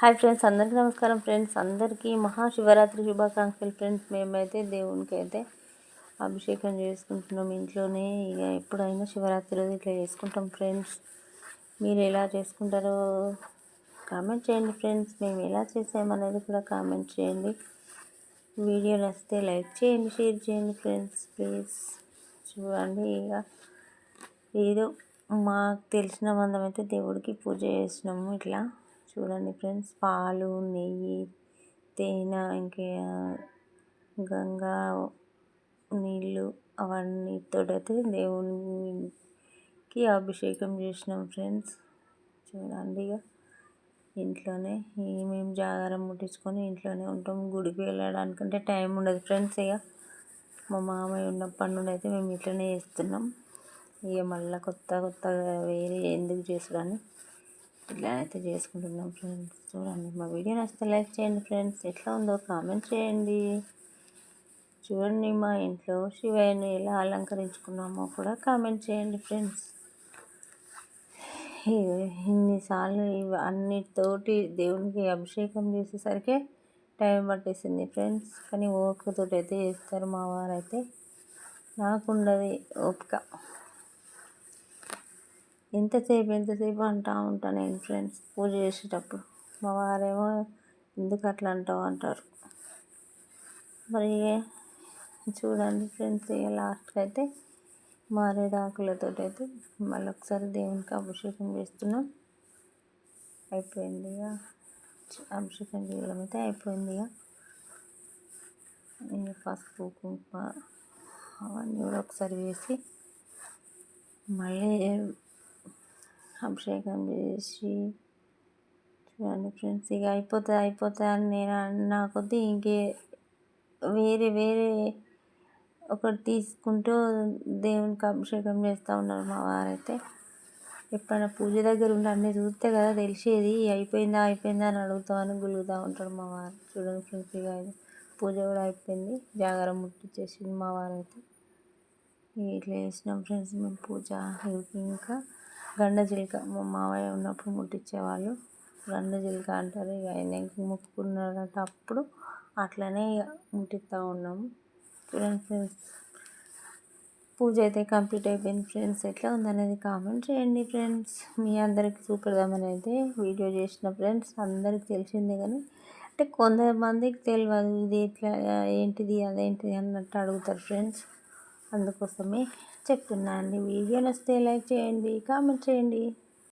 Hi friends, అందరికీ నమస్కారం friends. అందరికీ మహాశివరాత్రి శుభాకాంక్షలు ఫ్రెండ్స్. మేమైతే దేవునికి అయితే అభిషేకం చేసుకుంటున్నాం ఇంట్లోనే. ఇక ఎప్పుడైనా శివరాత్రి రోజు ఇట్లా చేసుకుంటాం ఫ్రెండ్స్. మీరు ఎలా చేసుకుంటారో కామెంట్ చేయండి ఫ్రెండ్స్. మేము ఎలా చేసామనేది కూడా కామెంట్ చేయండి. వీడియో నచ్చితే లైక్ చేయండి, షేర్ చేయండి ఫ్రెండ్స్ ప్లీజ్. చూడండి, ఇక ఏదో మాకు తెలిసిన మందం అయితే దేవుడికి పూజ చేసినాము. ఇట్లా చూడండి ఫ్రెండ్స్, పాలు, నెయ్యి, తేనె, ఇంకా గంగా నీళ్ళు అవన్నీతోటైతే దేవునికి అభిషేకం చేసినాం ఫ్రెండ్స్. చూడండి, ఇక ఇంట్లోనే మేము జాగారం ముట్టించుకొని ఇంట్లోనే ఉంటాం. గుడికి వెళ్ళడానికంటే టైం ఉండదు ఫ్రెండ్స్. ఇక మా మామయ్య ఉన్నప్పటి నుండి అయితే మేము ఇట్లనే చేస్తున్నాం. ఇక మళ్ళీ కొత్తగా వేరే ఎందుకు చేసుడని ఇట్లా అయితే చేసుకుంటున్నాం ఫ్రెండ్స్. చూడండి, మా వీడియో నచ్చితే లైక్ చేయండి ఫ్రెండ్స్. ఎట్లా ఉందో కామెంట్ చేయండి. చూడండి, మా ఇంట్లో శివయ్యని ఎలా అలంకరించుకున్నామో కూడా కామెంట్ చేయండి ఫ్రెండ్స్. ఇన్నిసార్లు అన్నిటితోటి దేవునికి అభిషేకం చేసేసరికి టైం పట్టేసింది ఫ్రెండ్స్. కానీ ఓపికతోటి అయితే చేస్తారు మా వారైతే. నాకుండదు ఓపిక. ఎంతసేపు అంటూ ఉంటాను నేను ఫ్రెండ్స్ పూజ చేసేటప్పుడు. మా వారేమో ఎందుకు అట్లా అంటావు అంటారు. మరి చూడండి ఫ్రెండ్స్, ఇక లాస్ట్కి అయితే మారేడాకులతో అయితే మళ్ళీ ఒకసారి దేవునికి అభిషేకం చేస్తున్నాం. అయిపోయింది. ఇక అభిషేకం చేయడం అయితే అయిపోయింది. ఇక పసుపు, కుంకుమ అవన్నీ కూడా ఒకసారి వేసి మళ్ళీ అభిషేకం చేసి చూడండి ఫ్రెండ్స్. ఇక అయిపోతుంది అని నేను అన్న కొద్దీ వేరే ఒకటి తీసుకుంటూ దేవునికి అభిషేకం చేస్తూ ఉన్నారు మా వారైతే. ఎప్పుడైనా పూజ దగ్గర ఉండి అన్నీ చూస్తే కదా తెలిసేది. అయిపోయిందా అని అడుగుతామని గులుగుతూ ఉంటాడు మా వారు. చూడండి ఫ్రెండ్స్, ఇక పూజ కూడా అయిపోయింది. జాగారం ముట్టించేసింది మా వారైతే. ఇట్లా చేసినాం ఫ్రెండ్స్ మేము పూజ. ఇంకా గండ చిలుక మా మామయ్య ఉన్నప్పుడు ముట్టించేవాళ్ళు. గండ చిలుక అంటారు. ఇక ఆయన మొక్కుకున్నారట అప్పుడు అట్లనే ముట్టిస్తూ ఉన్నాము. చూడండి ఫ్రెండ్స్, పూజ అయితే కంప్లీట్ అయిపోయింది ఫ్రెండ్స్. ఎట్లా ఉందనేది కామెంట్ చేయండి ఫ్రెండ్స్. మీ అందరికి చూపెడదామని అయితే వీడియో చేసిన ఫ్రెండ్స్. అందరికి తెలిసిందే కానీ అంటే కొంతమందికి తెలియదు ఇది ఇట్లా ఏంటిది అదేంటిది అన్నట్టు అడుగుతారు ఫ్రెండ్స్. అందుకోసమే చెప్తున్నా అండి. వీడియో నచ్చితే లైక్ చేయండి, కామెంట్ చేయండి.